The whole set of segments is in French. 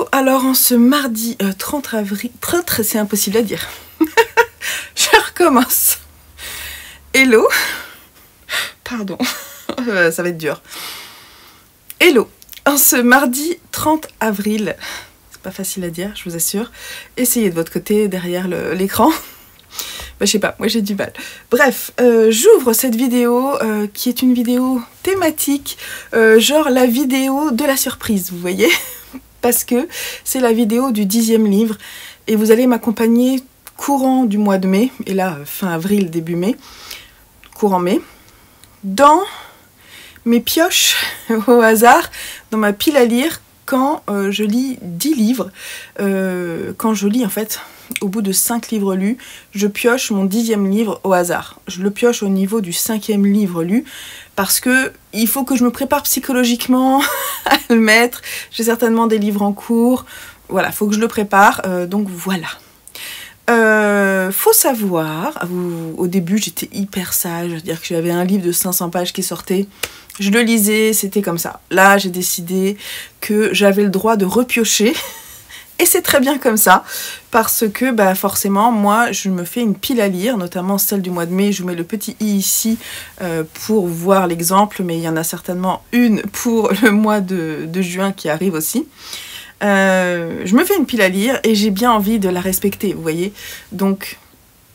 Hello, alors en ce mardi 30 avril, c'est impossible à dire, je recommence. Hello, pardon, ça va être dur. Hello, en ce mardi 30 avril, c'est pas facile à dire, je vous assure, essayez de votre côté derrière l'écran. Je sais pas, moi j'ai du mal. Bref, j'ouvre cette vidéo qui est une vidéo thématique, genre la vidéo de la surprise, vous voyez? Parce que c'est la vidéo du 10e livre et vous allez m'accompagner courant du mois de mai, et là fin avril, début mai, courant mai, dans mes pioches au hasard, dans ma pile à lire quand je lis 10 livres, quand je lis en fait, au bout de 5 livres lus, je pioche mon 10e livre au hasard. Je le pioche au niveau du 5e livre lu, parce que il faut que je me prépare psychologiquement à le mettre. J'ai certainement des livres en cours. Voilà, il faut que je le prépare. Donc voilà. Faut savoir, au début j'étais hyper sage, c'est-à-dire que j'avais un livre de 500 pages qui sortait. Je le lisais, c'était comme ça. Là, j'ai décidé que j'avais le droit de repiocher. Et c'est très bien comme ça, parce que bah, forcément, moi, je me fais une pile à lire, notamment celle du mois de mai. Je vous mets le petit i ici pour voir l'exemple, mais il y en a certainement une pour le mois de juin qui arrive aussi. Je me fais une pile à lire et j'ai bien envie de la respecter, vous voyez. Donc,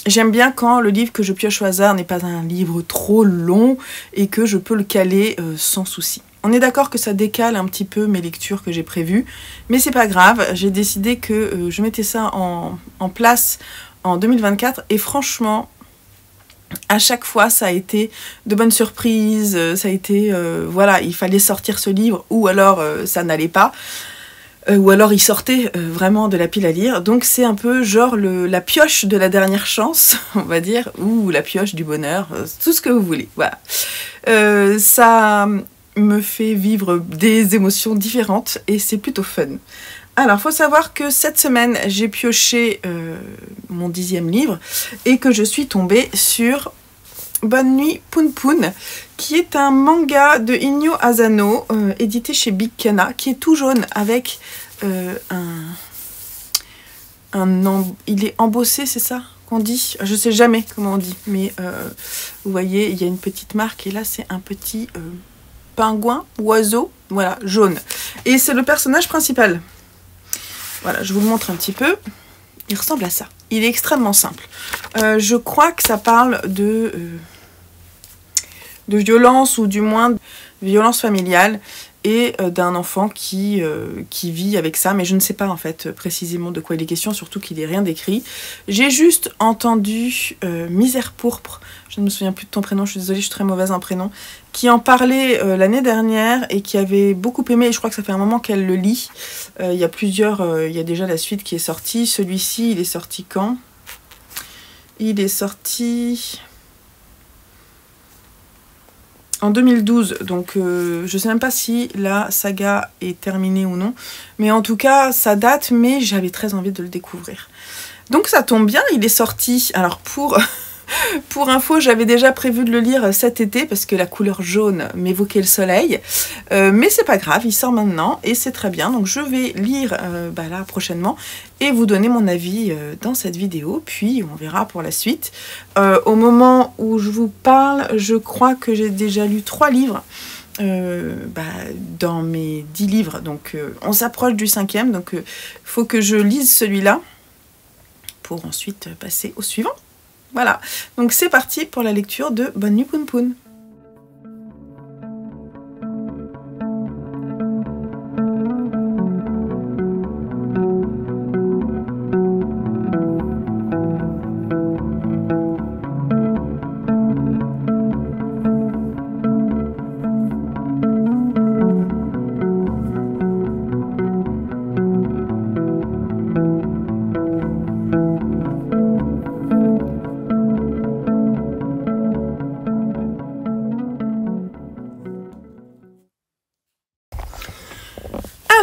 j'aime bien quand le livre que je pioche au hasard n'est pas un livre trop long et que je peux le caler sans souci. On est d'accord que ça décale un petit peu mes lectures que j'ai prévues, mais c'est pas grave, j'ai décidé que je mettais ça en place en 2024 et franchement, à chaque fois ça a été de bonnes surprises, ça a été, voilà, il fallait sortir ce livre ou alors ça n'allait pas. Ou alors il sortait vraiment de la pile à lire, donc c'est un peu genre la pioche de la dernière chance, on va dire, ou la pioche du bonheur, tout ce que vous voulez, voilà. Ça me fait vivre des émotions différentes et c'est plutôt fun. Alors, faut savoir que cette semaine, j'ai pioché mon 10e livre et que je suis tombée sur Bonne Nuit Poun Poun, qui est un manga de Inyo Asano, édité chez Big Kana, qui est tout jaune avec il est embossé, c'est ça qu'on dit? Je sais jamais comment on dit, mais vous voyez, il y a une petite marque et là c'est un petit pingouin, oiseau, voilà, jaune. Et c'est le personnage principal. Voilà, je vous le montre un petit peu. Il ressemble à ça. Il est extrêmement simple. Je crois que ça parle de violence, ou du moins de violence familiale, et d'un enfant qui vit avec ça, mais je ne sais pas en fait précisément de quoi il est question, surtout qu'il n'est rien décrit. J'ai juste entendu Misère Pourpre, je ne me souviens plus de ton prénom, je suis désolée, je suis très mauvaise en prénom, qui en parlait l'année dernière et qui avait beaucoup aimé, et je crois que ça fait un moment qu'elle le lit. Il y a il y a déjà la suite qui est sortie. Celui-ci, il est sorti quand? Il est sorti en 2012, donc je sais même pas si la saga est terminée ou non, mais en tout cas ça date, mais j'avais très envie de le découvrir. Donc ça tombe bien, il est sorti. Alors pour info, j'avais déjà prévu de le lire cet été parce que la couleur jaune m'évoquait le soleil, mais c'est pas grave, il sort maintenant et c'est très bien. Donc je vais lire là prochainement et vous donner mon avis dans cette vidéo, puis on verra pour la suite. Au moment où je vous parle, je crois que j'ai déjà lu 3 livres dans mes 10 livres, donc on s'approche du 5e, donc il faut que je lise celui-là pour ensuite passer au suivant. Voilà, donc c'est parti pour la lecture de Bonne Nuit Poun Poun.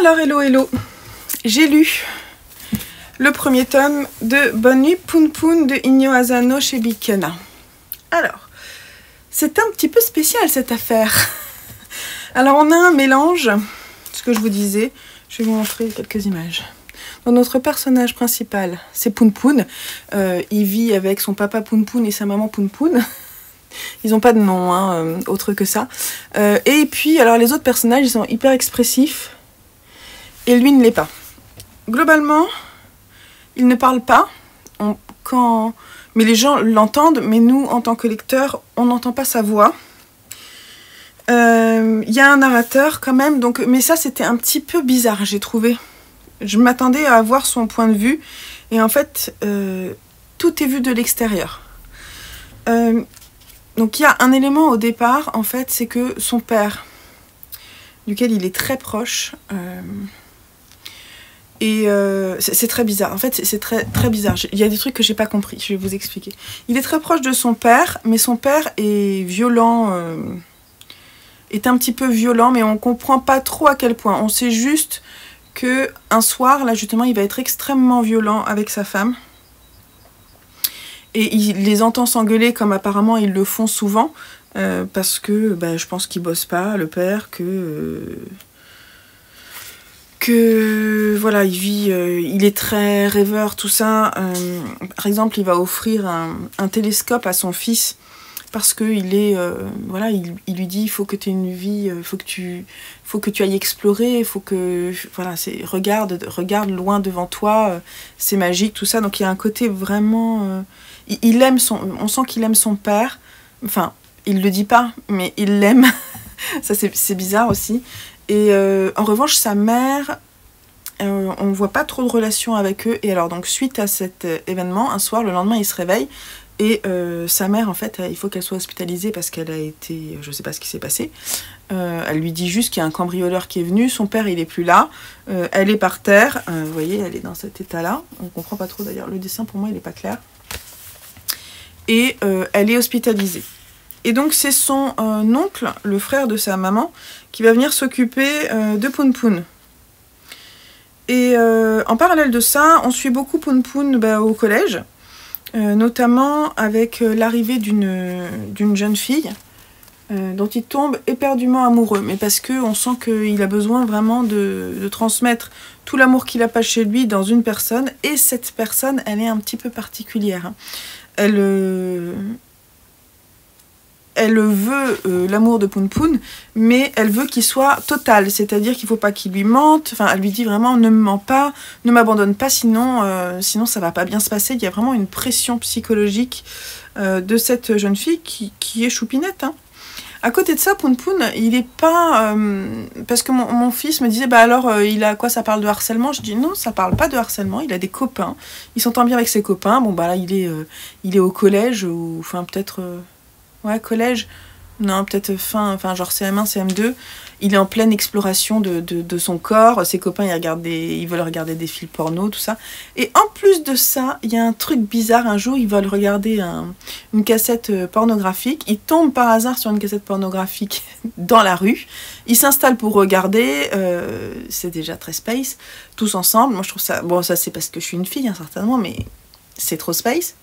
Alors hello, j'ai lu le premier tome de Bonne Nuit Poun Poun de Inyo Asano chez Big Kana. Alors, c'est un petit peu spécial cette affaire. Alors on a un mélange, ce que je vous disais, je vais vous montrer quelques images. Donc notre personnage principal, c'est Poun Poun. Il vit avec son papa Poun Poun et sa maman Poun Poun. Ils n'ont pas de nom, hein, autre que ça. Et puis, alors les autres personnages, ils sont hyper expressifs. Et lui ne l'est pas. Globalement, il ne parle pas. Mais les gens l'entendent, mais nous, en tant que lecteurs, on n'entend pas sa voix. Il y a un narrateur quand même, donc, mais ça c'était un petit peu bizarre, j'ai trouvé. Je m'attendais à avoir son point de vue, et en fait, tout est vu de l'extérieur. Donc il y a un élément au départ, en fait, c'est que son père, duquel il est très proche, et c'est très bizarre, en fait c'est très bizarre, il y a des trucs que j'ai pas compris, je vais vous expliquer. Il est très proche de son père, mais son père est violent, est un petit peu violent, mais on comprend pas trop à quel point. On sait juste que un soir, là justement, il va être extrêmement violent avec sa femme. Et il les entend s'engueuler comme apparemment ils le font souvent, parce que je pense qu'il bosse pas, le père, que voilà, il est très rêveur, tout ça. Par exemple, il va offrir un télescope à son fils, parce que voilà, il lui dit il faut que tu aies une vie, faut que tu ailles explorer, il faut que voilà, regarde loin devant toi, c'est magique, tout ça. Donc il y a un côté vraiment, on sent qu'il aime son père. Enfin, il le dit pas, mais il l'aime. Ça c'est bizarre aussi. Et en revanche, sa mère, on voit pas trop de relation avec eux. Et alors donc suite à cet événement, un soir, le lendemain, il se réveille. Et sa mère, en fait, il faut qu'elle soit hospitalisée parce qu'elle a été... Je sais pas ce qui s'est passé. Elle lui dit juste qu'il y a un cambrioleur qui est venu. Son père, il est plus là. Elle est par terre. Vous voyez, elle est dans cet état-là. On comprend pas trop, d'ailleurs. Le dessin, pour moi, il est pas clair. Et elle est hospitalisée. Et donc, c'est son oncle, le frère de sa maman, qui va venir s'occuper de Poun Poun. Et en parallèle de ça, on suit beaucoup Poun Poun au collège. Notamment avec l'arrivée d'une jeune fille dont il tombe éperdument amoureux, mais parce qu'on sent qu'il a besoin vraiment de transmettre tout l'amour qu'il a pas chez lui dans une personne, et cette personne, elle est un petit peu particulière. Elle veut l'amour de Poun Poun, mais elle veut qu'il soit total, c'est-à-dire qu'il ne faut pas qu'il lui mente. Enfin, elle lui dit vraiment, ne me mens pas, ne m'abandonne pas, sinon ça va pas bien se passer. Il y a vraiment une pression psychologique de cette jeune fille qui est choupinette. Hein. À côté de ça, Poun Poun, il est pas... parce que mon fils me disait, alors, il a quoi, ça parle de harcèlement? Je dis, non, ça parle pas de harcèlement, il a des copains. Il s'entend bien avec ses copains. Bon, là, il est au collège, ou enfin, peut-être... Ouais, collège. Non, peut-être genre CM1, CM2. Il est en pleine exploration de son corps. Ses copains, ils veulent regarder des films porno, tout ça. Et en plus de ça, il y a un truc bizarre. Un jour, ils veulent regarder une cassette pornographique. Ils tombent par hasard sur une cassette pornographique dans la rue. Ils s'installent pour regarder. C'est déjà très space. Tous ensemble. Moi, je trouve ça... Bon, ça, c'est parce que je suis une fille, hein, certainement, mais c'est trop space.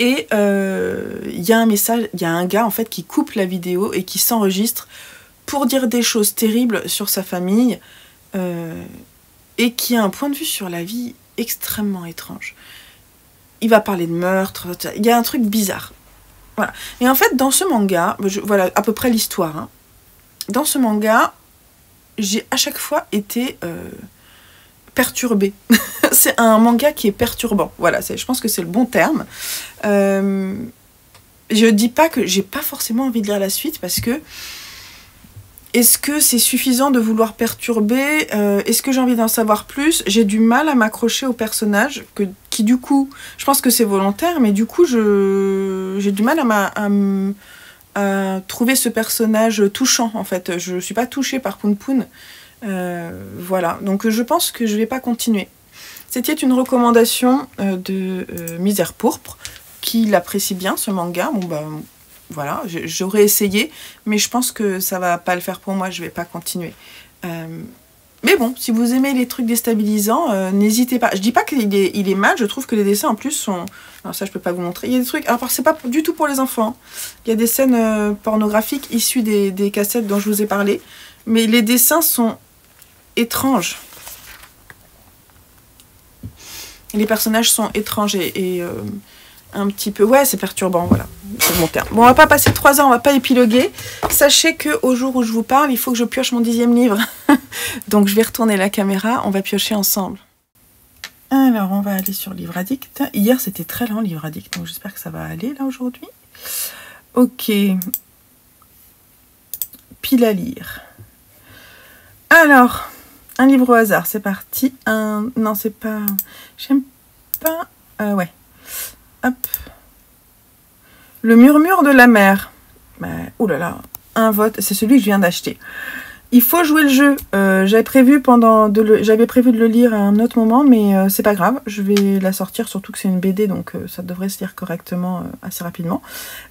Et il y a un message, il y a un gars en fait qui coupe la vidéo et qui s'enregistre pour dire des choses terribles sur sa famille et qui a un point de vue sur la vie extrêmement étrange. Il va parler de meurtre, il y a un truc bizarre. Voilà. Et en fait, dans ce manga, voilà à peu près l'histoire. Hein. Dans ce manga, j'ai à chaque fois été perturbée. C'est un manga qui est perturbant. Voilà, je pense que c'est le bon terme. Je dis pas que j'ai pas forcément envie de lire la suite parce que est-ce que c'est suffisant de vouloir perturber? Est-ce que j'ai envie d'en savoir plus? J'ai du mal à m'accrocher au personnage qui du coup, je pense que c'est volontaire, mais du coup j'ai du mal à trouver ce personnage touchant en fait. Je suis pas touchée par Poun Poun. Voilà, donc je pense que je vais pas continuer. C'était une recommandation de Misère Pourpre, qui l'apprécie bien ce manga. Bon voilà, j'aurais essayé, mais je pense que ça va pas le faire pour moi, je vais pas continuer. Mais bon, si vous aimez les trucs déstabilisants, n'hésitez pas. Je dis pas qu'il est mal, je trouve que les dessins en plus sont... Alors ça je peux pas vous montrer, il y a des trucs... Alors c'est pas du tout pour les enfants. Il y a des scènes pornographiques issues des cassettes dont je vous ai parlé. Mais les dessins sont étranges. Les personnages sont étranges et un petit peu... Ouais, c'est perturbant, voilà. C'est mon terme. Bon, on va pas passer 3 heures, on va pas épiloguer. Sachez qu'au jour où je vous parle, il faut que je pioche mon 10e livre. Donc, je vais retourner la caméra, on va piocher ensemble. Alors, on va aller sur Livre Addict. Hier, c'était très lent, Livre Addict, donc j'espère que ça va aller, là, aujourd'hui. Ok. Pile à lire. Alors, un livre au hasard, c'est parti. Non, c'est pas... J'aime pas... ouais. Hop. Le murmure de la mer. Ouh là là, un vote. C'est celui que je viens d'acheter. Il faut jouer le jeu. J'avais prévu de le lire à un autre moment, mais c'est pas grave. Je vais la sortir, surtout que c'est une BD, donc ça devrait se lire correctement assez rapidement.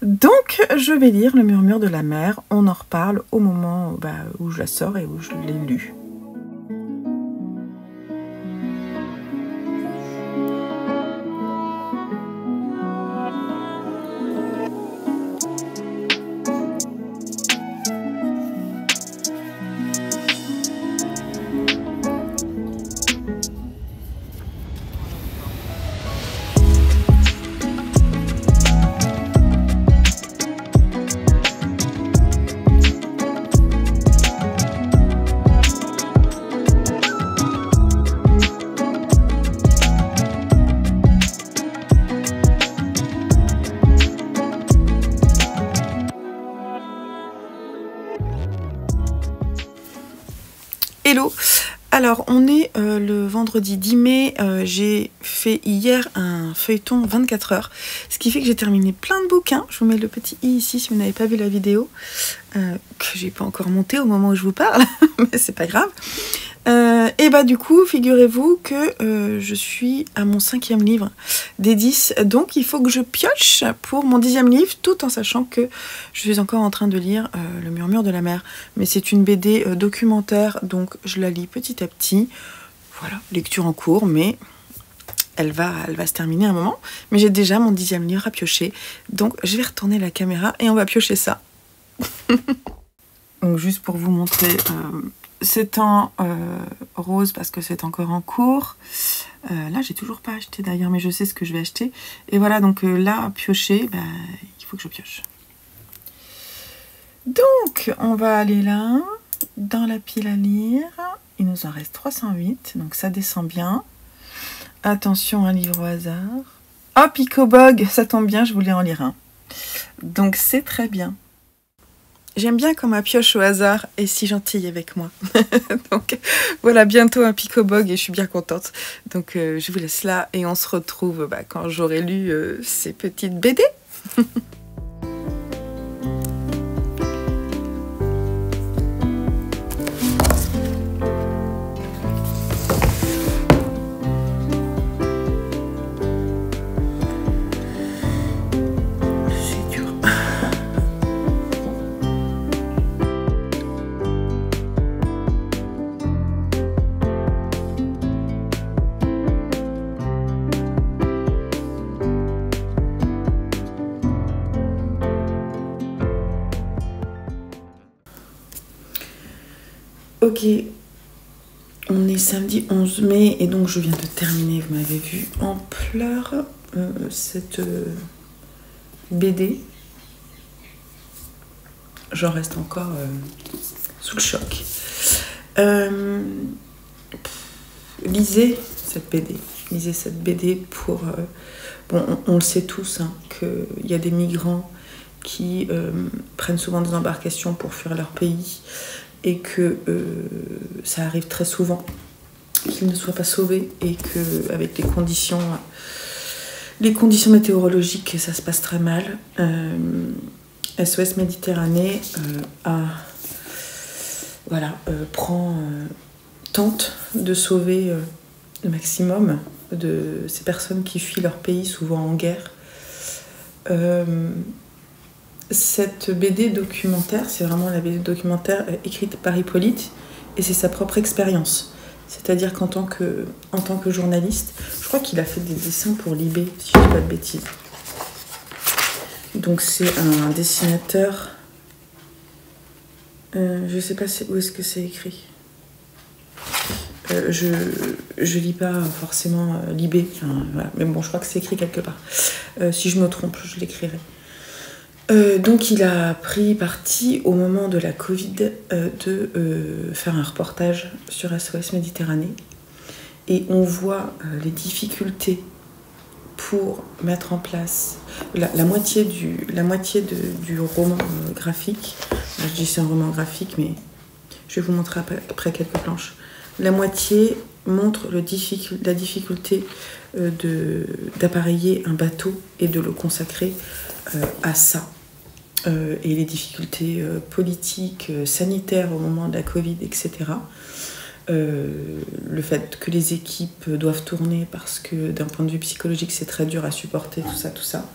Donc, je vais lire Le murmure de la mer. On en reparle au moment où je la sors et où je l'ai lu. Hello. Alors, on est le vendredi 10 mai. J'ai fait hier un feuilleton 24 heures. Ce qui fait que j'ai terminé plein de bouquins. Je vous mets le petit i ici si vous n'avez pas vu la vidéo. Que j'ai pas encore montée au moment où je vous parle. Mais c'est pas grave. Et du coup, figurez-vous que je suis à mon 5e livre des 10. Donc, il faut que je pioche pour mon 10e livre, tout en sachant que je suis encore en train de lire Le murmure de la mer. Mais c'est une BD documentaire, donc je la lis petit à petit. Voilà, lecture en cours, mais elle va se terminer à un moment. Mais j'ai déjà mon 10e livre à piocher. Donc, je vais retourner la caméra et on va piocher ça. Donc, juste pour vous montrer... c'est en rose parce que c'est encore en cours. Là, j'ai toujours pas acheté d'ailleurs, mais je sais ce que je vais acheter. Et voilà, donc là, piocher, il faut que je pioche. Donc, on va aller là, dans la pile à lire. Il nous en reste 308, donc ça descend bien. Attention, un livre au hasard. Oh, Picobog, ça tombe bien, je voulais en lire un. Donc, c'est très bien. J'aime bien quand ma pioche au hasard est si gentille avec moi. Donc voilà, bientôt un Picobog et je suis bien contente. Donc je vous laisse là et on se retrouve quand j'aurai lu ces petites BD. Ok, on est samedi 11 mai et donc je viens de terminer, vous m'avez vu, en pleurs cette BD. J'en reste encore sous le choc. Lisez cette BD. Lisez cette BD pour... bon, on le sait tous, hein, qu'il y a des migrants qui prennent souvent des embarcations pour fuir leur pays. Et que ça arrive très souvent qu'ils ne soient pas sauvés et qu'avec les conditions météorologiques, ça se passe très mal. SOS Méditerranée tente de sauver le maximum de ces personnes qui fuient leur pays, souvent en guerre. Cette BD documentaire, c'est vraiment la BD documentaire écrite par Hippolyte et c'est sa propre expérience. C'est-à-dire qu'en tant que journaliste, je crois qu'il a fait des dessins pour Libé, si je ne dis pas de bêtises. Donc c'est un dessinateur Je sais pas où est-ce que c'est écrit. Je lis pas forcément Libé, enfin, voilà. Mais bon, je crois que c'est écrit quelque part. Si je me trompe, je l'écrirai. Donc il a pris parti au moment de la Covid de faire un reportage sur SOS Méditerranée. Et on voit les difficultés pour mettre en place la moitié du roman graphique. Je dis c'est un roman graphique, mais je vais vous montrer après quelques planches. La moitié montre la difficulté d'appareiller un bateau et de le consacrer à ça. Et les difficultés politiques, sanitaires au moment de la Covid, etc. Le fait que les équipes doivent tourner parce que d'un point de vue psychologique c'est très dur à supporter, tout ça.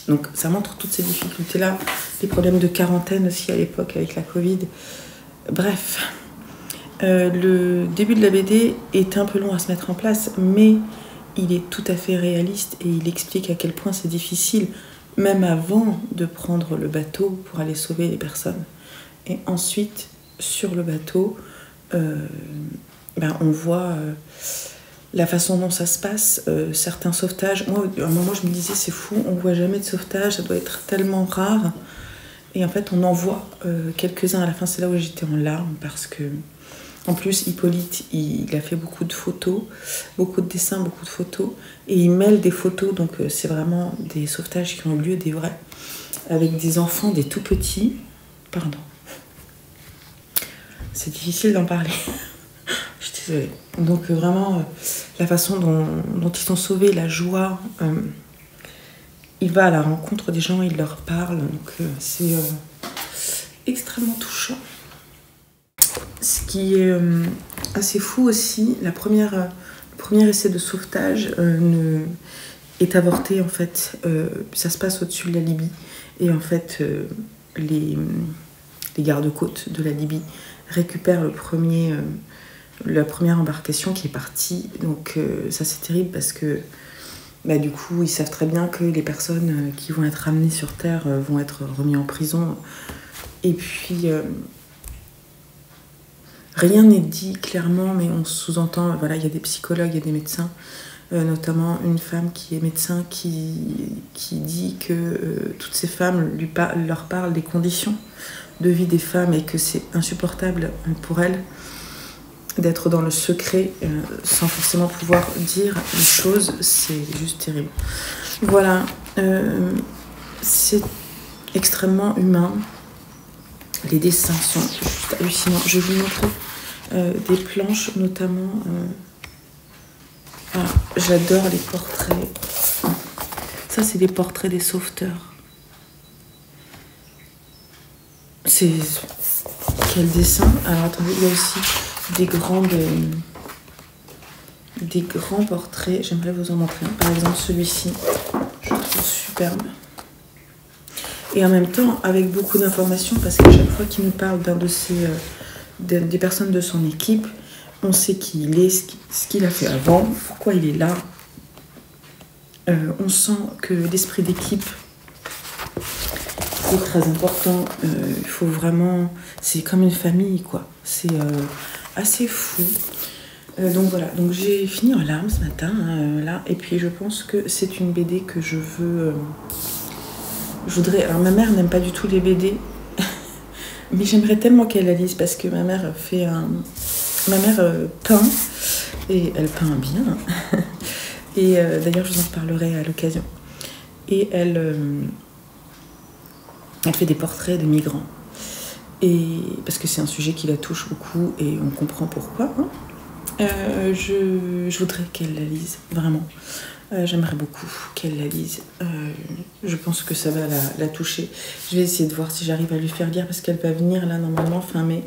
Donc ça montre toutes ces difficultés-là, les problèmes de quarantaine aussi à l'époque avec la Covid. Bref, le début de la BD est un peu long à se mettre en place, mais il est tout à fait réaliste et il explique à quel point c'est difficile, même avant de prendre le bateau pour aller sauver les personnes. Et ensuite, sur le bateau, on voit la façon dont ça se passe, certains sauvetages. Moi, à un moment, je me disais, c'est fou, on voit jamais de sauvetage, ça doit être tellement rare. Et en fait, on en voit quelques-uns. À la fin, c'est là où j'étais en larmes, parce que, en plus, Hippolyte, il a fait beaucoup de photos, beaucoup de dessins, beaucoup de photos, et il mêle des photos, donc c'est vraiment des sauvetages qui ont eu lieu, des vrais, avec des enfants, des tout petits. Pardon. C'est difficile d'en parler. Je suis désolée. Donc vraiment, la façon dont ils sont sauvés, la joie. Il va à la rencontre des gens, il leur parle. Donc c'est extrêmement touchant. Ce qui est assez fou aussi, le premier essai de sauvetage est avorté en fait. Ça se passe au-dessus de la Libye. Et en fait, les gardes-côtes de la Libye récupère la première embarcation qui est partie. Donc ça c'est terrible parce que du coup ils savent très bien que les personnes qui vont être ramenées sur Terre vont être remises en prison. Et puis rien n'est dit clairement, mais on sous-entend, voilà, il y a des psychologues, il y a des médecins, notamment une femme qui est médecin qui dit que toutes ces femmes leur parlent des conditions de vie des femmes et que c'est insupportable pour elles d'être dans le secret sans forcément pouvoir dire les choses. C'est juste terrible. Voilà, c'est extrêmement humain. Les dessins sont juste hallucinants. Je vais vous montrer des planches, notamment. J'adore les portraits. Ça, c'est des portraits des sauveteurs. C'est... Quel dessin! Alors attendez, il y a aussi des grands portraits. J'aimerais vous en montrer un. Par exemple, celui-ci, je le trouve superbe. Et en même temps, avec beaucoup d'informations, parce qu'à chaque fois qu'il nous parle d'un de des personnes de son équipe, on sait qui il est, ce qu'il a fait avant, pourquoi il est là. On sent que l'esprit d'équipe est très important. Il faut vraiment... C'est comme une famille, quoi. C'est assez fou. Donc voilà, donc j'ai fini en larmes ce matin, là. Et puis je pense que c'est une BD que je veux... je voudrais... Alors ma mère n'aime pas du tout les BD, mais j'aimerais tellement qu'elle la lise, parce que ma mère fait un... Ma mère peint, et elle peint bien. Et d'ailleurs, je vous en reparlerai à l'occasion. Et elle fait des portraits de migrants. Et parce que c'est un sujet qui la touche beaucoup, et on comprend pourquoi. Je voudrais qu'elle la lise, vraiment. J'aimerais beaucoup qu'elle la lise. Je pense que ça va la toucher. Je vais essayer de voir si j'arrive à lui faire lire, parce qu'elle va venir là normalement fin mai.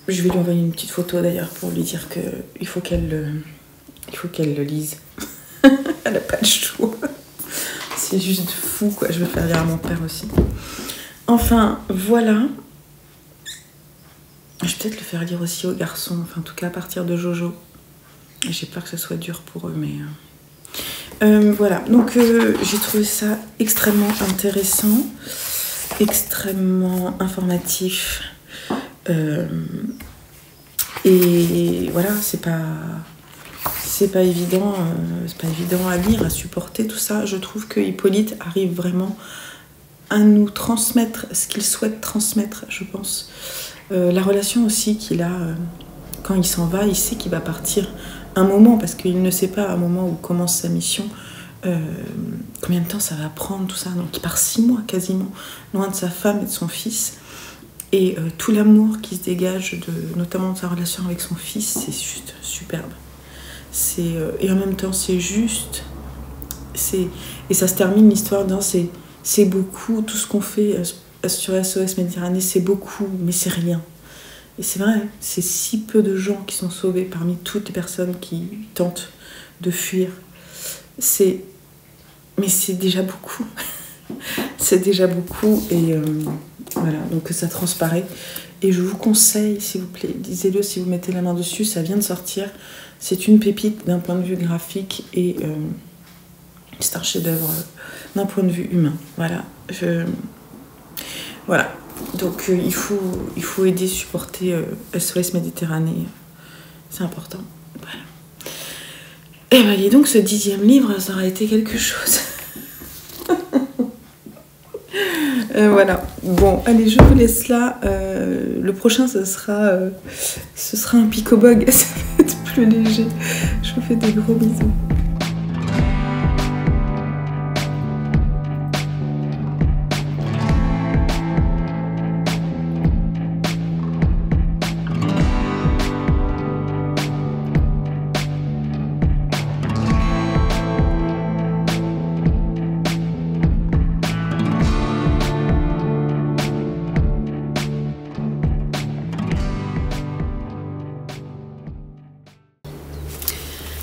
Je vais lui envoyer une petite photo d'ailleurs pour lui dire qu'il faut qu'elle le lise. Elle n'a pas de choix. C'est juste fou, quoi. Je vais faire lire à mon père aussi. Enfin, voilà. Je vais peut-être le faire lire aussi aux garçons. Enfin, en tout cas, à partir de Jojo. J'ai peur que ce soit dur pour eux, mais... voilà. Donc, j'ai trouvé ça extrêmement intéressant. extrêmement informatif. Et voilà, c'est pas évident, à lire, à supporter tout ça. Je trouve que Hippolyte arrive vraiment à nous transmettre ce qu'il souhaite transmettre, je pense. La relation aussi qu'il a quand il s'en va, il sait qu'il va partir un moment, parce qu'il ne sait pas à un moment où commence sa mission combien de temps ça va prendre, tout ça. Donc il part 6 mois quasiment, loin de sa femme et de son fils. Et tout l'amour qui se dégage, notamment de sa relation avec son fils, c'est juste superbe. Et en même temps, c'est juste. Et ça se termine l'histoire dans c'est beaucoup, tout ce qu'on fait sur SOS Méditerranée, c'est beaucoup, mais c'est rien. Et c'est vrai, c'est si peu de gens qui sont sauvés parmi toutes les personnes qui tentent de fuir. Mais c'est déjà beaucoup. C'est déjà beaucoup, et voilà, donc ça transparaît. Et je vous conseille, s'il vous plaît, lisez-le si vous mettez la main dessus, ça vient de sortir. C'est une pépite d'un point de vue graphique, et c'est un chef-d'œuvre d'un point de vue humain. Voilà, voilà. Donc il faut aider, supporter SOS Méditerranée, c'est important. Voilà. Et bien, et donc ce 10e livre, ça aura été quelque chose. Voilà. Bon, allez, je vous laisse là. Le prochain, ce sera un Picobug. Ça va être plus léger. Je vous fais des gros bisous.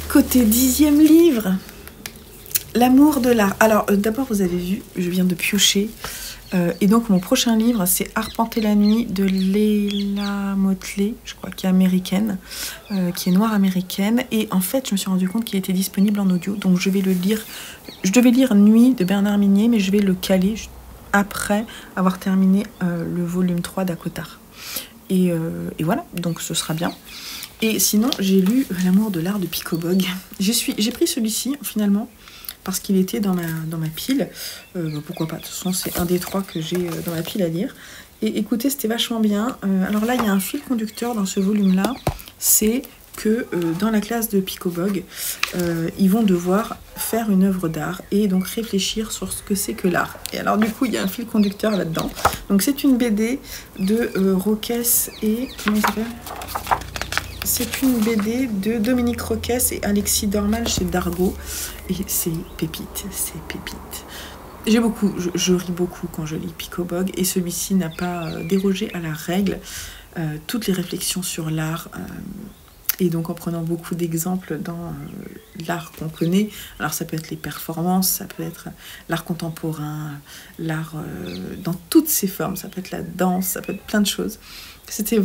Côté 10e livre, l'amour de l'art. Alors d'abord, vous avez vu, je viens de piocher. Et donc mon prochain livre, c'est Arpenter la nuit de Leila Motley, je crois, qui est américaine, qui est noire américaine. Et en fait, je me suis rendu compte qu'il était disponible en audio, donc je vais le lire. Je devais lire Nuit de Bernard Minier, mais je vais le caler après avoir terminé le volume 3 d'Acotar. Et voilà, donc ce sera bien. Et sinon, j'ai lu L'amour de l'art de Picobog. J'ai pris celui-ci, finalement, parce qu'il était dans ma pile. Pourquoi pas, de toute façon, c'est un des 3 que j'ai dans ma pile à lire. Et écoutez, c'était vachement bien. Alors là, il y a un fil conducteur dans ce volume-là. C'est que dans la classe de Picobog, ils vont devoir faire une œuvre d'art et donc réfléchir sur ce que c'est que l'art. Et alors du coup, il y a un fil conducteur là-dedans. Donc c'est une BD de Roquès et... comment il s'appelle ? C'est une BD de Dominique Roquès et Alexis Dormal chez Dargaud. Et c'est pépite, c'est pépite. Je ris beaucoup quand je lis Picobog, et celui-ci n'a pas dérogé à la règle. Toutes les réflexions sur l'art, et donc en prenant beaucoup d'exemples dans l'art qu'on connaît. Alors ça peut être les performances, ça peut être l'art contemporain, l'art dans toutes ses formes, ça peut être la danse, ça peut être plein de choses. C'était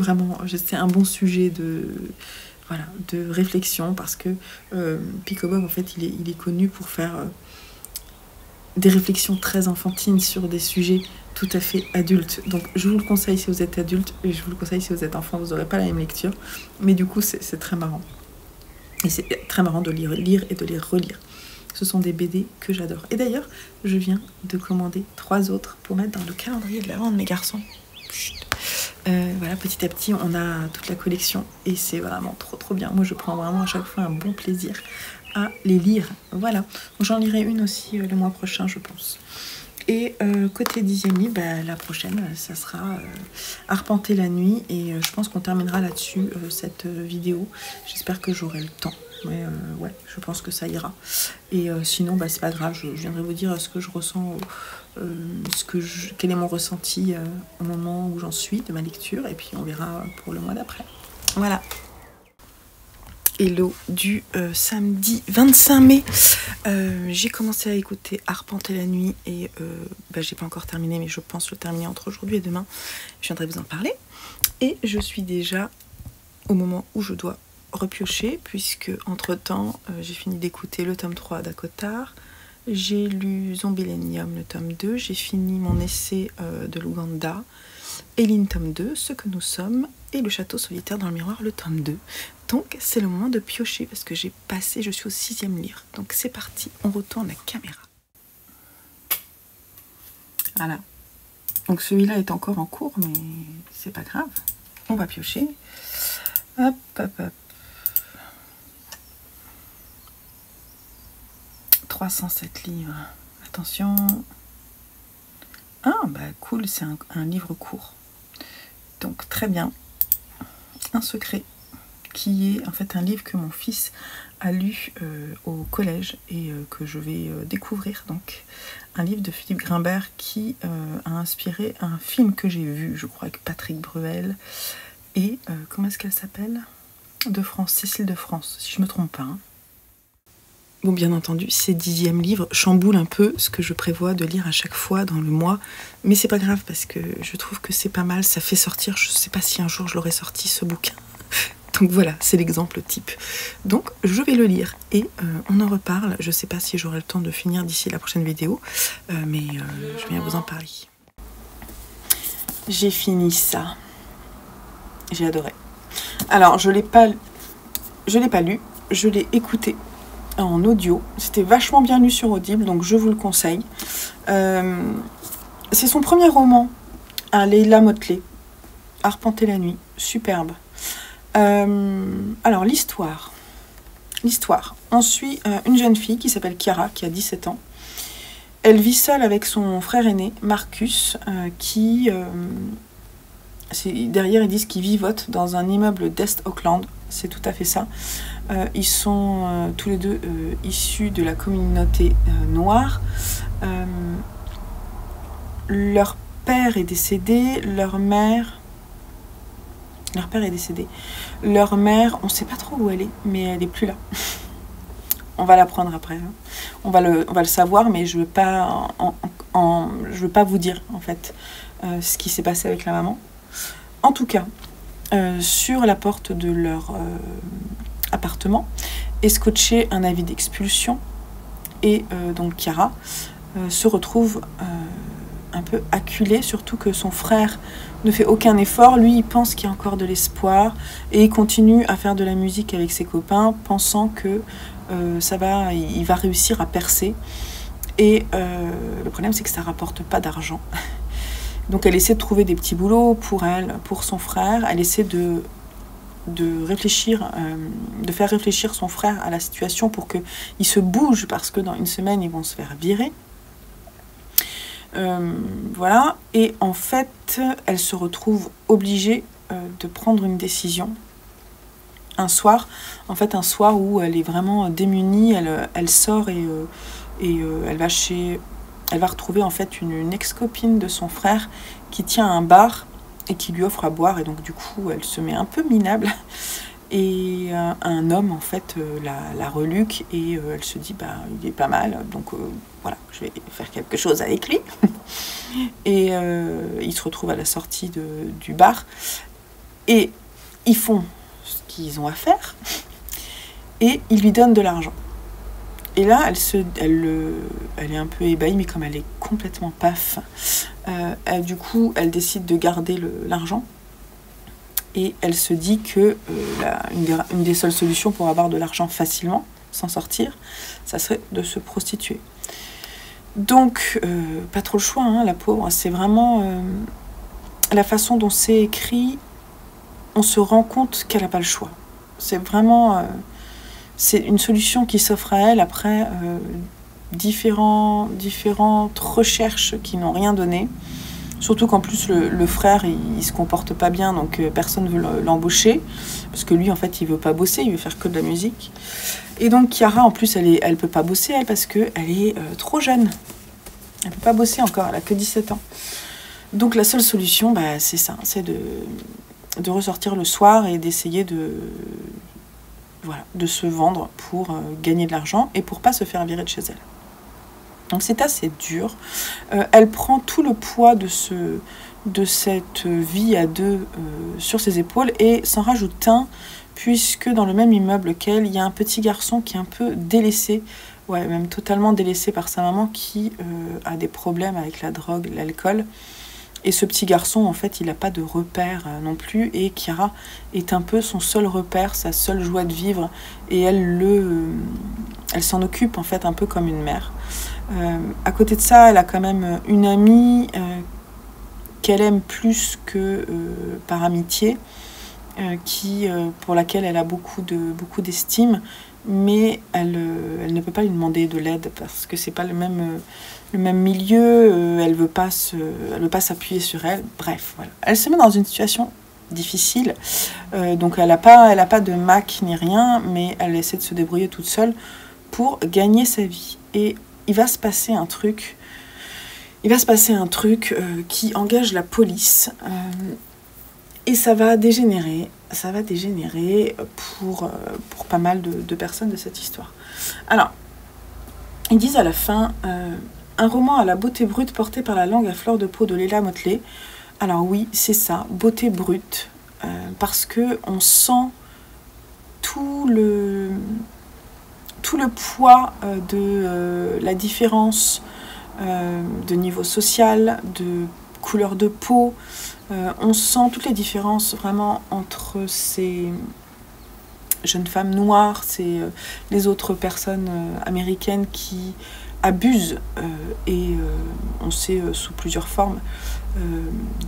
un bon sujet de réflexion, parce que Picobog, en fait, il est connu pour faire des réflexions très enfantines sur des sujets tout à fait adultes. Donc je vous le conseille si vous êtes adulte, et je vous le conseille si vous êtes enfant, vous n'aurez pas la même lecture. Mais du coup, c'est très marrant. Et c'est très marrant de lire et de les relire. Ce sont des BD que j'adore. Et d'ailleurs, je viens de commander 3 autres pour mettre dans le calendrier de l'avant de mes garçons. Chut. Voilà, petit à petit, on a toute la collection, et c'est vraiment trop bien. Moi, je prends vraiment à chaque fois un bon plaisir à les lire. Voilà, j'en lirai une aussi le mois prochain, je pense. Et côté 10e livre, la prochaine, ça sera Arpenter la nuit, et je pense qu'on terminera là-dessus cette vidéo. J'espère que j'aurai le temps. Mais ouais, je pense que ça ira. Et sinon, c'est pas grave, je viendrai vous dire ce que je ressens, quel est mon ressenti au moment où j'en suis de ma lecture, et puis on verra pour le mois d'après. Voilà. Hello du samedi 25 mai. J'ai commencé à écouter Arpenter la nuit, et j'ai pas encore terminé, mais je pense le terminer entre aujourd'hui et demain. Je viendrai vous en parler. Et je suis déjà au moment où je dois repiocher, puisque entre temps j'ai fini d'écouter le tome 3 d'Acotar, J'ai lu Zombilenium, le tome 2. J'ai fini mon essai de l'Ouganda. Éline, tome 2, Ce que nous sommes. Et Le château solitaire dans le miroir, le tome 2. Donc, c'est le moment de piocher parce que je suis au 6e livre. Donc, c'est parti, on retourne la caméra. Voilà. Donc, celui-là est encore en cours, mais c'est pas grave. On va piocher. Hop, hop, hop. 307 livres. Attention. Ah, bah cool, c'est un livre court. Donc, très bien. Un secret, qui est en fait un livre que mon fils a lu au collège et que je vais découvrir. Donc, un livre de Philippe Grimbert qui a inspiré un film que j'ai vu, je crois, avec Patrick Bruel et comment est-ce qu'elle s'appelle? De France, Cécile de France, si je ne me trompe pas. Hein. Bon, bien entendu, ces 10e livres chamboulent un peu ce que je prévois de lire à chaque fois dans le mois, mais c'est pas grave parce que je trouve que c'est pas mal, ça fait sortir, je sais pas si un jour je l'aurais sorti ce bouquin. Donc voilà, c'est l'exemple type. Donc je vais le lire et on en reparle. Je sais pas si j'aurai le temps de finir d'ici la prochaine vidéo, mais je viens vous en parler. J'ai fini ça. J'ai adoré. Alors je l'ai pas lu, je l'ai écouté en audio. C'était vachement bien lu sur Audible, donc je vous le conseille. C'est son premier roman à Leila Motley, Arpenter la nuit, superbe. Alors l'histoire. On suit une jeune fille qui s'appelle Chiara, qui a 17 ans. Elle vit seule avec son frère aîné, Marcus, qui... derrière, ils disent qu'ils vivotent dans un immeuble d'Est Auckland. C'est tout à fait ça. Ils sont tous les deux issus de la communauté noire. Leur père est décédé, leur mère est décédée. Leur mère, on ne sait pas trop où elle est, mais elle n'est plus là. On va l'apprendre après. Hein. On va le savoir, mais je ne veux pas vous dire, en fait, ce qui s'est passé avec la maman. En tout cas, sur la porte de leur appartement est scotché un avis d'expulsion. Et donc Chiara se retrouve un peu acculée, surtout que son frère ne fait aucun effort. Lui, il pense qu'il y a encore de l'espoir et il continue à faire de la musique avec ses copains, pensant que il va réussir à percer. Et le problème, c'est que ça ne rapporte pas d'argent. Donc elle essaie de trouver des petits boulots pour elle, pour son frère. Elle essaie de faire réfléchir son frère à la situation pour qu'il se bouge, parce que dans une semaine, ils vont se faire virer. Voilà, et en fait, elle se retrouve obligée de prendre une décision. Un soir où elle est vraiment démunie, elle sort et elle va retrouver en fait une ex-copine de son frère qui tient un bar et qui lui offre à boire, et donc du coup elle se met un peu minable et un homme en fait la reluque et elle se dit bah il est pas mal, donc voilà, je vais faire quelque chose avec lui. Et ils se retrouvent à la sortie du bar et ils font ce qu'ils ont à faire et ils lui donnent de l'argent. Et là, elle est un peu ébahie, mais comme elle est complètement paf, du coup, elle décide de garder l'argent. Et elle se dit que une des seules solutions pour avoir de l'argent facilement, s'en sortir, ça serait de se prostituer. Donc, pas trop le choix, hein, la pauvre. C'est vraiment la façon dont c'est écrit, on se rend compte qu'elle n'a pas le choix. C'est vraiment... c'est une solution qui s'offre à elle après différentes recherches qui n'ont rien donné. Surtout qu'en plus, le frère, il se comporte pas bien, donc personne ne veut l'embaucher. Parce que lui, en fait, il veut pas bosser, il veut faire que de la musique. Et donc, Chiara, en plus, elle peut pas bosser, elle, parce qu'elle est trop jeune. Elle peut pas bosser encore, elle a que 17 ans. Donc, la seule solution, bah, c'est ça, c'est de ressortir le soir et d'essayer de se vendre pour gagner de l'argent et pour pas se faire virer de chez elle. Donc c'est assez dur. Elle prend tout le poids de cette vie à deux sur ses épaules et s'en rajoute un, puisque dans le même immeuble qu'elle, il y a un petit garçon qui est un peu délaissé ouais, même totalement délaissé par sa maman qui a des problèmes avec la drogue, l'alcool. Et ce petit garçon, en fait, il n'a pas de repère non plus. Et Chiara est un peu son seul repère, sa seule joie de vivre. Et elle s'en occupe, en fait, un peu comme une mère. À côté de ça, elle a quand même une amie qu'elle aime plus que par amitié, pour laquelle elle a beaucoup d'estime. Mais elle ne peut pas lui demander de l'aide parce que c'est pas le même milieu, elle veut pas s'appuyer sur elle. Bref, voilà. Elle se met dans une situation difficile, donc elle a pas de Mac ni rien, mais elle essaie de se débrouiller toute seule pour gagner sa vie. Et il va se passer un truc qui engage la police, et ça va dégénérer pour pas mal de personnes de cette histoire. Alors, ils disent à la fin, un roman à la beauté brute porté par la langue à fleur de peau de Leila Motley. Alors oui, c'est ça, beauté brute, parce que on sent tout le poids de la différence de niveau social, de couleur de peau. On sent toutes les différences vraiment entre ces jeunes femmes noires, les autres personnes américaines qui abusent, et on sait sous plusieurs formes,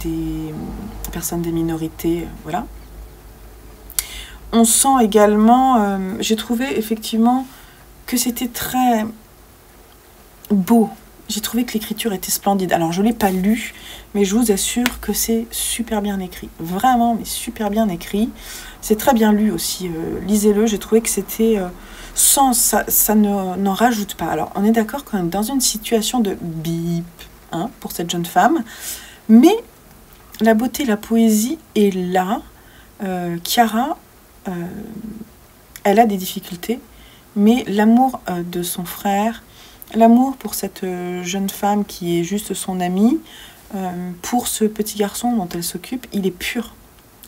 des personnes des minorités, voilà. On sent également, j'ai trouvé effectivement que c'était très beau. J'ai trouvé que l'écriture était splendide. Alors, je ne l'ai pas lu, mais je vous assure que c'est super bien écrit. Vraiment, mais super bien écrit. C'est très bien lu aussi. Lisez-le. J'ai trouvé que c'était ça n'en rajoute pas. Alors, on est d'accord quand même dans une situation de bip, hein, pour cette jeune femme. Mais la beauté, la poésie est là. Chiara, elle a des difficultés, mais l'amour de son frère, l'amour pour cette jeune femme qui est juste son amie, pour ce petit garçon dont elle s'occupe, il est pur.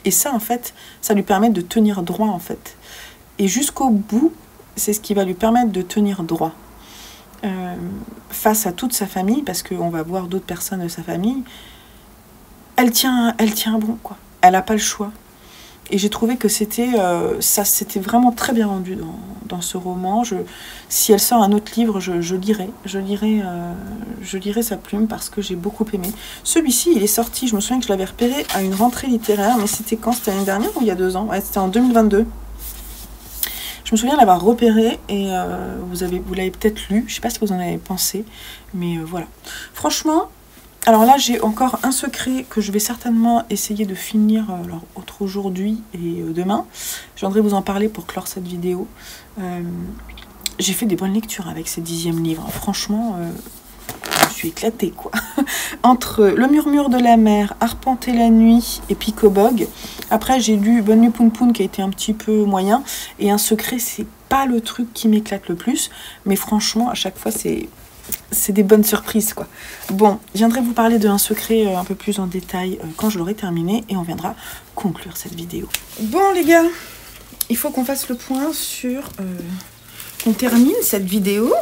Et ça, en fait, ça lui permet de tenir droit, en fait. Et jusqu'au bout, c'est ce qui va lui permettre de tenir droit. Face à toute sa famille, parce qu'on va voir d'autres personnes de sa famille, elle tient bon, quoi. Elle n'a pas le choix. Et j'ai trouvé que c'était vraiment très bien rendu dans ce roman. Si elle sort un autre livre, je lirai sa plume parce que j'ai beaucoup aimé. Celui-ci, il est sorti, je me souviens que je l'avais repéré à une rentrée littéraire, mais c'était quand? C'était l'année dernière ou il y a 2 ans? Ouais, c'était en 2022. Je me souviens l'avoir repéré et vous l'avez peut-être lu. Je ne sais pas ce que vous en avez pensé, mais voilà. Franchement, alors là, j'ai encore un secret que je vais certainement essayer de finir entre aujourd'hui et demain. Je viendrai vous en parler pour clore cette vidéo. J'ai fait des bonnes lectures avec ces 10e livres. Franchement, je me suis éclatée, quoi. Entre Le murmure de la mer, Arpenter la nuit et Picobog. Après, j'ai lu Bonne nuit Poun Poun qui a été un petit peu moyen. Et Un secret, c'est pas le truc qui m'éclate le plus. Mais franchement, à chaque fois, c'est des bonnes surprises, quoi. Bon, je viendrai vous parler de Un secret un peu plus en détail quand je l'aurai terminé et on viendra conclure cette vidéo. Bon les gars, il faut qu'on fasse le point sur... qu'on termine cette vidéo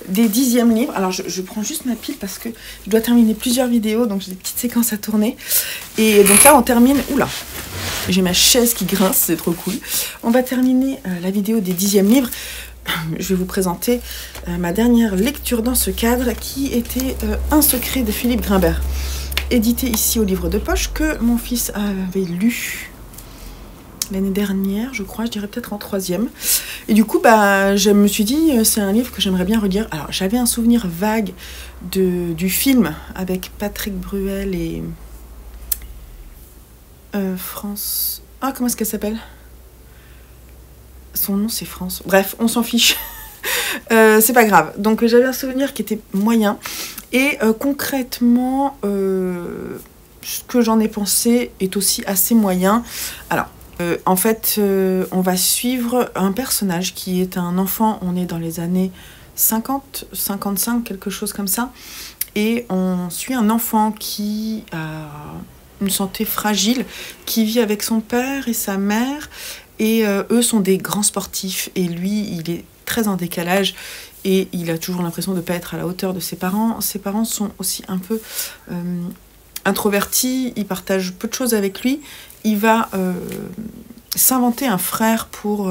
des 10e livres. Alors je prends juste ma pile parce que je dois terminer plusieurs vidéos, donc j'ai des petites séquences à tourner. Et donc là on termine... Oula, j'ai ma chaise qui grince, c'est trop cool. On va terminer la vidéo des 10e livres. Je vais vous présenter ma dernière lecture dans ce cadre qui était Un secret de Philippe Grimbert, édité ici au livre de poche, que mon fils avait lu l'année dernière, je crois, je dirais peut-être en 3e. Et du coup, je me suis dit, c'est un livre que j'aimerais bien relire. Alors, j'avais un souvenir vague du film avec Patrick Bruel et France... Ah, comment est-ce qu'elle s'appelle ? Son nom c'est France. Bref, on s'en fiche. C'est pas grave. Donc j'avais un souvenir qui était moyen. Et concrètement, ce que j'en ai pensé est aussi assez moyen. Alors, en fait, on va suivre un personnage qui est un enfant. On est dans les années 50, 55, quelque chose comme ça. Et on suit un enfant qui a une santé fragile, qui vit avec son père et sa mère. Et eux sont des grands sportifs et lui, il est très en décalage et il a toujours l'impression de ne pas être à la hauteur de ses parents. Ses parents sont aussi un peu introvertis, ils partagent peu de choses avec lui. Il va s'inventer un frère pour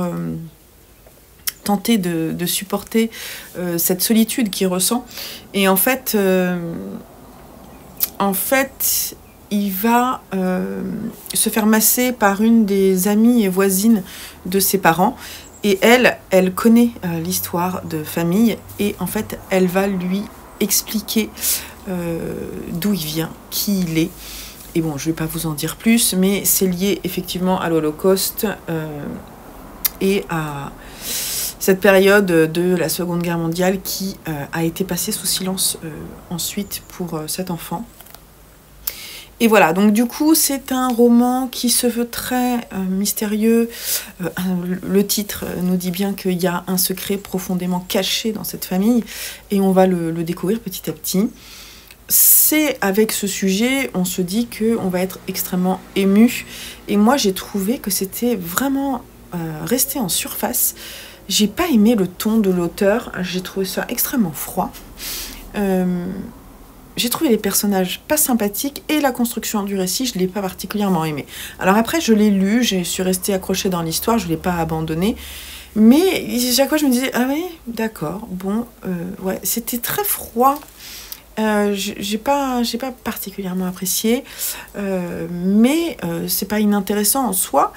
tenter de supporter cette solitude qu'il ressent. Et en fait, il va se faire masser par une des amies et voisines de ses parents. Et elle connaît l'histoire de famille. Et en fait, elle va lui expliquer d'où il vient, qui il est. Et bon, je ne vais pas vous en dire plus, mais c'est lié effectivement à l'Holocauste et à cette période de la Seconde Guerre mondiale qui a été passée sous silence ensuite pour cet enfant. Et voilà, donc du coup, c'est un roman qui se veut très mystérieux. Le titre nous dit bien qu'il y a un secret profondément caché dans cette famille, et on va le découvrir petit à petit. C'est avec ce sujet, on se dit qu'on va être extrêmement ému. Et moi, j'ai trouvé que c'était vraiment resté en surface. J'ai pas aimé le ton de l'auteur, j'ai trouvé ça extrêmement froid. J'ai trouvé les personnages pas sympathiques et la construction du récit, je l'ai pas particulièrement aimé. Alors après, je l'ai lu, je suis restée accrochée dans l'histoire, je l'ai pas abandonné. Mais chaque fois, je me disais, ah oui, d'accord, bon, ouais, c'était très froid. J'ai pas particulièrement apprécié, mais c'est pas inintéressant en soi.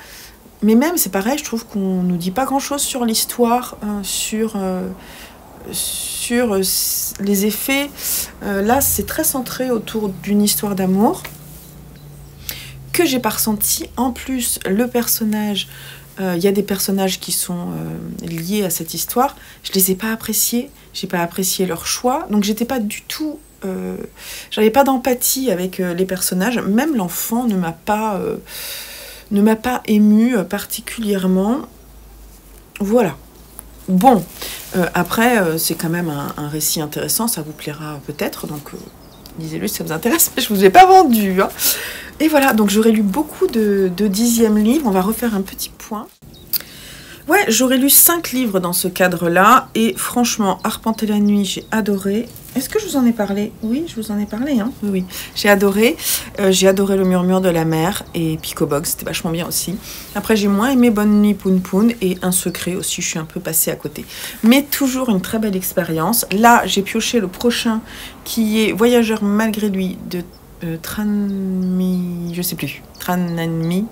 Mais même, c'est pareil, je trouve qu'on nous dit pas grand-chose sur l'histoire, sur les effets. Là, c'est très centré autour d'une histoire d'amour que j'ai pas ressenti. En plus, le personnage, y a des personnages qui sont liés à cette histoire. Je les ai pas appréciés, j'ai pas apprécié leur choix, donc j'étais pas du tout... j'avais pas d'empathie avec les personnages. Même l'enfant ne m'a pas émue particulièrement. Voilà. Bon, après, c'est quand même un récit intéressant, ça vous plaira peut-être, donc lisez-le si ça vous intéresse, mais je vous ai pas vendu. Hein. Et voilà, donc j'aurais lu beaucoup de 10e livres, on va refaire un petit point. Ouais, j'aurais lu 5 livres dans ce cadre-là, et franchement, Arpenter la nuit, j'ai adoré. Est-ce que je vous en ai parlé? Oui, je vous en ai parlé, hein. Oui, j'ai adoré. J'ai adoré Le murmure de la mer et Pico Box, c'était vachement bien aussi. Après, j'ai moins aimé Bonne nuit Poun Poun et Un secret aussi, je suis un peu passée à côté. Mais toujours une très belle expérience. Là, j'ai pioché le prochain qui est Voyageur malgré lui de Tranmi, je sais plus, Trananmi,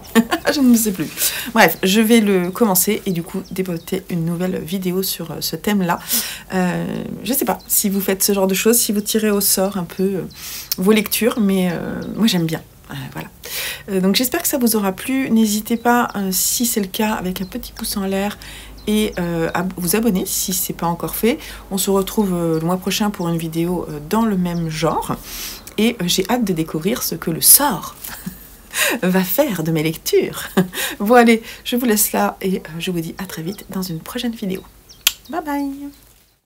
je ne sais plus. Bref, je vais le commencer et du coup dépoter une nouvelle vidéo sur ce thème-là. Je sais pas si vous faites ce genre de choses, si vous tirez au sort un peu vos lectures, mais moi j'aime bien. Voilà. Donc j'espère que ça vous aura plu. N'hésitez pas, si c'est le cas, avec un petit pouce en l'air et à vous abonner si ce n'est pas encore fait. On se retrouve le mois prochain pour une vidéo dans le même genre. Et j'ai hâte de découvrir ce que le sort va faire de mes lectures. Bon allez, je vous laisse là et je vous dis à très vite dans une prochaine vidéo. Bye bye!